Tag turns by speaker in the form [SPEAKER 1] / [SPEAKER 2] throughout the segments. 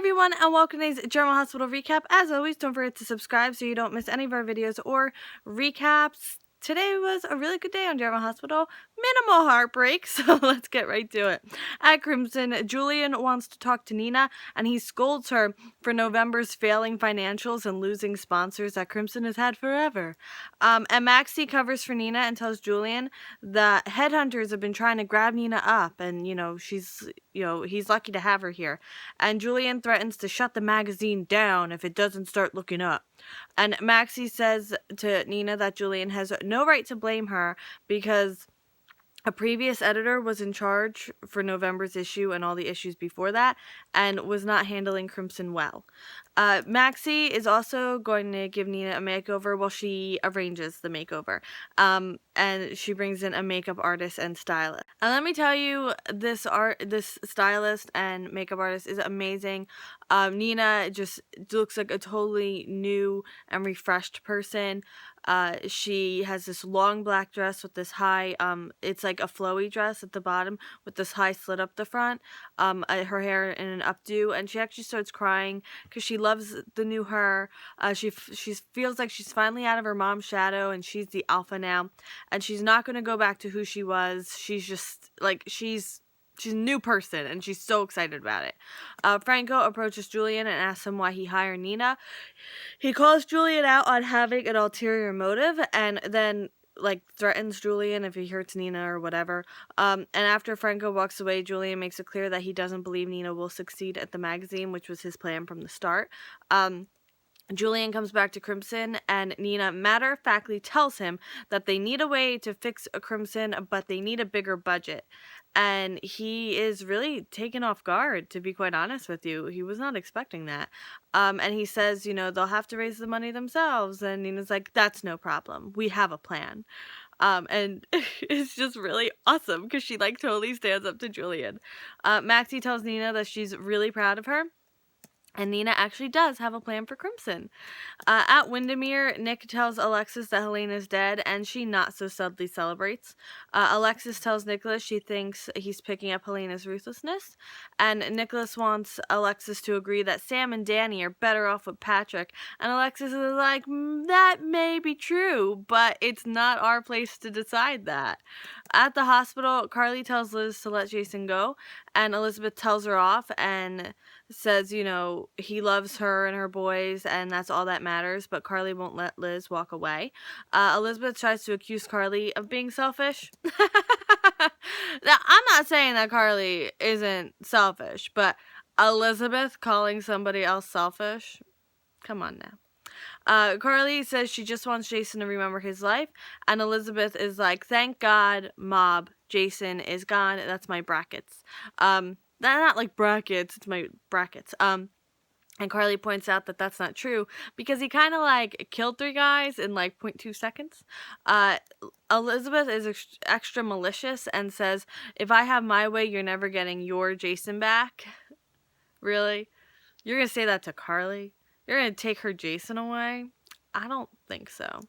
[SPEAKER 1] everyone, and welcome to today's General Hospital recap. As always, don't forget to subscribe so you don't miss any of our videos or recaps. Today was a really good day on General Hospital. Minimal heartbreak, so let's get right to it. At Crimson, Julian wants to talk to Nina, and he scolds her for November's failing financials and losing sponsors that Crimson has had forever. And Maxie covers for Nina and tells Julian that headhunters have been trying to grab Nina up, and, he's lucky to have her here. And Julian threatens to shut the magazine down if it doesn't start looking up. And Maxie says to Nina that Julian has no right to blame her because a previous editor was in charge for November's issue and all the issues before that and was not handling Crimson well. Maxie is also going to give Nina a makeover while she arranges the makeover. And she brings in a makeup artist and stylist. And let me tell you, this stylist and makeup artist is amazing. Nina just looks like a totally new and refreshed person. She has this long black dress with this high, it's like a flowy dress at the bottom with this high slit up the front, her hair in an updo, and she actually starts crying because she loves the new her. She feels like she's finally out of her mom's shadow and she's the alpha now, and she's not going to go back to who she was. She's just like, she's a new person, and she's so excited about it. Franco approaches Julian and asks him why he hired Nina. He calls Julian out on having an ulterior motive, and then threatens Julian if he hurts Nina or whatever. And after Franco walks away, Julian makes it clear that he doesn't believe Nina will succeed at the magazine, which was his plan from the start. Julian comes back to Crimson, and Nina matter-of-factly tells him that they need a way to fix a Crimson, but they need a bigger budget. And he is really taken off guard, to be quite honest with you. He was not expecting that. And he says, they'll have to raise the money themselves. And Nina's like, that's no problem. We have a plan. And it's just really awesome because she totally stands up to Julian. Maxie tells Nina that she's really proud of her. And Nina actually does have a plan for Crimson. At WYNDEMERE, Nick tells Alexis that Helena's dead, and she not so subtly celebrates. Alexis tells Nicholas she thinks he's picking up Helena's ruthlessness, and Nicholas wants Alexis to agree that Sam and Danny are better off with Patrick, and Alexis is like, that may be true, but it's not our place to decide that. At the hospital, Carly tells Liz to let Jason go, and Elizabeth tells her off and says, he loves her and her boys, and that's all that matters, but Carly won't let Liz walk away. Elizabeth tries to accuse Carly of being selfish. Now, I'm not saying that Carly isn't selfish, but Elizabeth calling somebody else selfish? Come on now. Carly says she just wants Jason to remember his life, and Elizabeth is like, thank God, mob, Jason is gone. That's my brackets. Not like brackets, it's my brackets. And Carly points out that that's not true because he kind of killed 3 guys in 0.2 seconds. Elizabeth is extra malicious and says, if I have my way, you're never getting your Jason back. Really? You're going to say that to Carly? You're going to take her Jason away? I don't think so.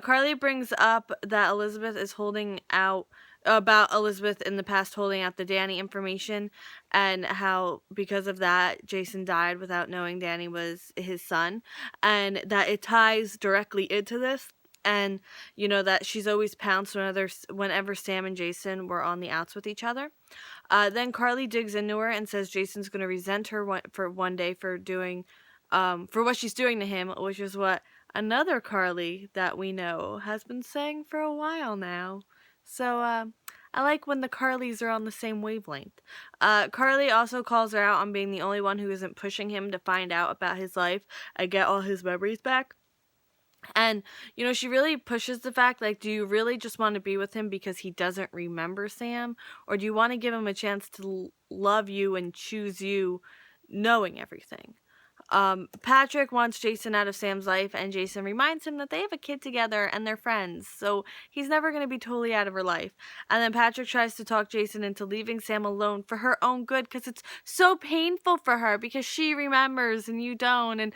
[SPEAKER 1] Carly brings up that Elizabeth is holding out about Elizabeth in the past holding out the Danny information, and how because of that Jason died without knowing Danny was his son, and that it ties directly into this, and that she's always pounced whenever Sam and Jason were on the outs with each other. Then Carly digs into her and says Jason's going to resent her one day for doing for what she's doing to him, which is what another Carly that we know has been saying for a while now. So, I like when the Carlys are on the same wavelength. Carly also calls her out on being the only one who isn't pushing him to find out about his life and get all his memories back. And, she really pushes the fact, do you really just want to be with him because he doesn't remember Sam? Or do you want to give him a chance to love you and choose you knowing everything? Patrick wants Jason out of Sam's life, and Jason reminds him that they have a kid together and they're friends, so he's never going to be totally out of her life. And then Patrick tries to talk Jason into leaving Sam alone for her own good, because it's so painful for her, because she remembers and you don't, and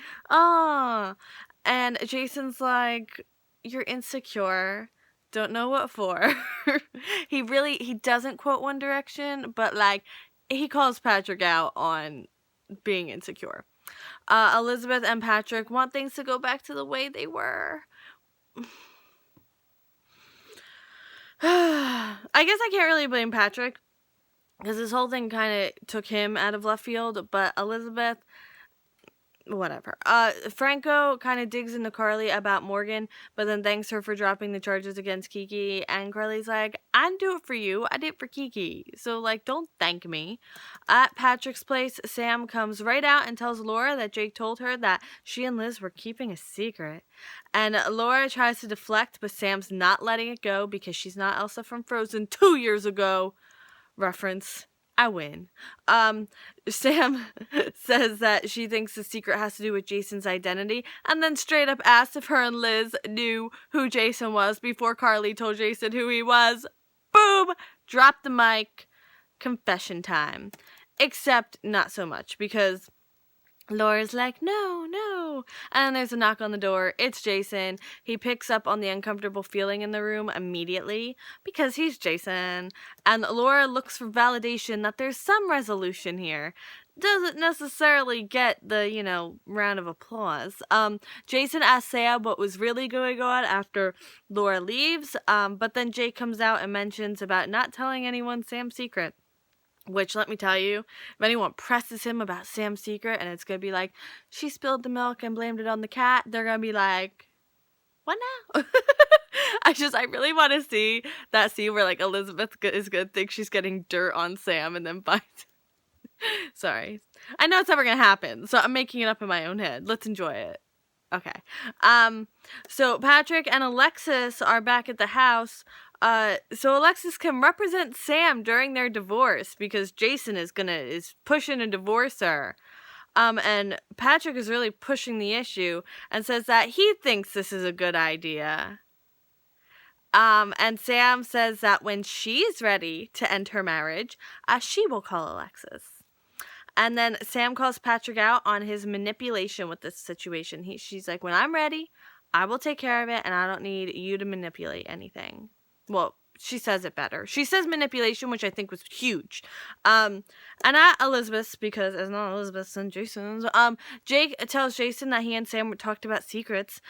[SPEAKER 1] and Jason's like, you're insecure, don't know what for. He doesn't quote One Direction, but he calls Patrick out on being insecure. Elizabeth and Patrick want things to go back to the way they were. I guess I can't really blame Patrick, because this whole thing kind of took him out of left field, but Elizabeth, whatever. Franco kind of digs into Carly about Morgan, but then thanks her for dropping the charges against Kiki, and Carly's like, I didn't do it for you, I did it for Kiki, so, like, don't thank me. At Patrick's place, Sam comes right out and tells Laura that Jake told her that she and Liz were keeping a secret, and Laura tries to deflect, but Sam's not letting it go because she's not Elsa from Frozen 2 years ago. Reference. I win. Sam says that she thinks the secret has to do with Jason's identity, and then straight up asks if her and Liz knew who Jason was before Carly told Jason who he was. Boom! Drop the mic. Confession time. Except not so much, because Laura's like, no. And there's a knock on the door. It's Jason. He picks up on the uncomfortable feeling in the room immediately because he's Jason. And Laura looks for validation that there's some resolution here. Doesn't necessarily get the, round of applause. Jason asks Sam what was really going on after Laura leaves. But then Jake comes out and mentions about not telling anyone Sam's secret. Which, let me tell you, if anyone presses him about Sam's secret and it's going to be like, she spilled the milk and blamed it on the cat, they're going to be like, what now? I really want to see that scene where, like, Elizabeth is going to think she's getting dirt on Sam and then bites. Sorry. I know it's never going to happen, so I'm making it up in my own head. Let's enjoy it. Okay. So Patrick and Alexis are back at the house. So Alexis can represent Sam during their divorce because Jason is pushing to divorce her. And Patrick is really pushing the issue and says that he thinks this is a good idea. And Sam says that when she's ready to end her marriage, she will call Alexis. And then Sam calls Patrick out on his manipulation with this situation. She's like, when I'm ready, I will take care of it, and I don't need you to manipulate anything. Well, she says it better. She says manipulation, which I think was huge. And at Elizabeth's, because it's not Elizabeth's and Jason's, Jake tells Jason that he and Sam talked about secrets.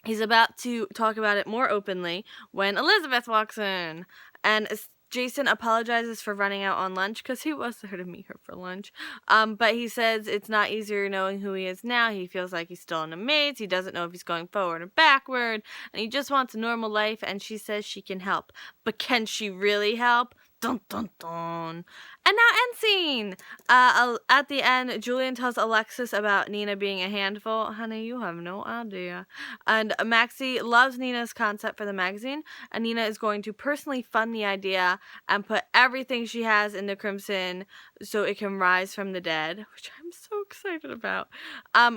[SPEAKER 1] He's about to talk about it more openly when Elizabeth walks in. And Jason apologizes for running out on lunch because he was there to meet her for lunch. But he says it's not easier knowing who he is now. He feels like he's still in a maze. He doesn't know if he's going forward or backward. And he just wants a normal life. And she says she can help. But can she really help? Dun, dun, dun. And now end scene. At the end, Julian tells Alexis about Nina being a handful. Honey, you have no idea. And Maxie loves Nina's concept for the magazine. And Nina is going to personally fund the idea and put everything she has into Crimson so it can rise from the dead, which I'm so excited about.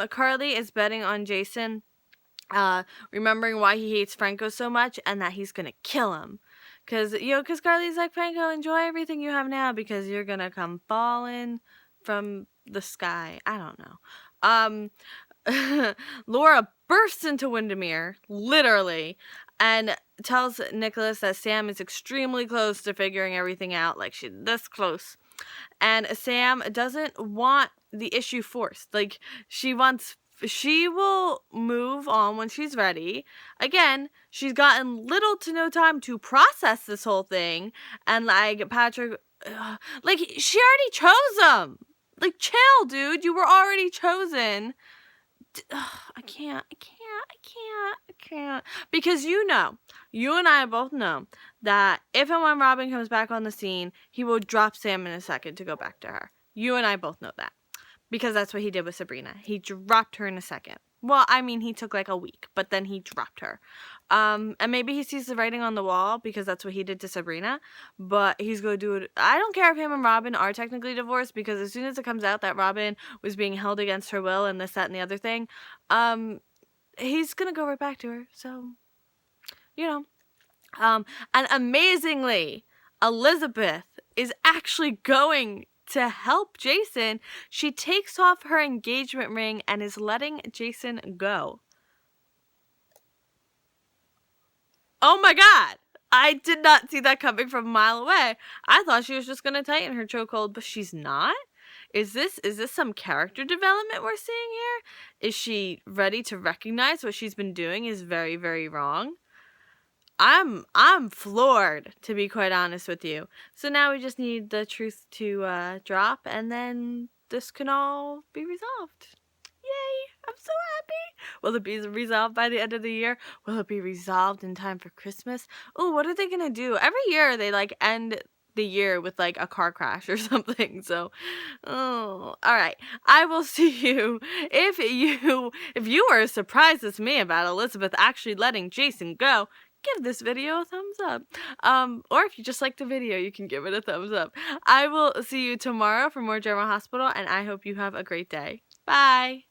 [SPEAKER 1] Carly is betting on Jason, remembering why he hates Franco so much and that he's going to kill him. Because Carly's like, Franco, enjoy everything you have now because you're going to come falling from the sky. I don't know. Laura bursts into WYNDEMERE, literally, and tells Nicholas that Sam is extremely close to figuring everything out. Like, she's this close. And Sam doesn't want the issue forced. Like, she will move on when she's ready. Again, she's gotten little to no time to process this whole thing. And, like, Patrick, she already chose him. Like, chill, dude. You were already chosen. I can't. Because you and I both know that if and when Robin comes back on the scene, he will drop Sam in a second to go back to her. You and I both know that. Because that's what he did with Sabrina. He dropped her in a second. Well, I mean, he took like a week, but then he dropped her. And maybe he sees the writing on the wall because that's what he did to Sabrina. But he's going to do it. I don't care if him and Robin are technically divorced because as soon as it comes out that Robin was being held against her will and this, that, and the other thing, he's going to go right back to her. So, and amazingly, Elizabeth is actually going to help Jason. She takes off her engagement ring and is letting Jason go. Oh my god! I did not see that coming from a mile away. I thought she was just going to tighten her chokehold, but she's not. Is this some character development we're seeing here? Is she ready to recognize what she's been doing is very, very wrong? I'm floored, to be quite honest with you. So now we just need the truth to drop, and then this can all be resolved. Yay! I'm so happy. Will it be resolved by the end of the year? Will it be resolved in time for Christmas? Oh, what are they gonna do? Every year they like end the year with like a car crash or something. So, oh, all right. I will see you if you were as surprised as me about Elizabeth actually letting Jason go. Give this video a thumbs up. Or if you just like the video, you can give it a thumbs up. I will see you tomorrow for more General Hospital, and I hope you have a great day. Bye.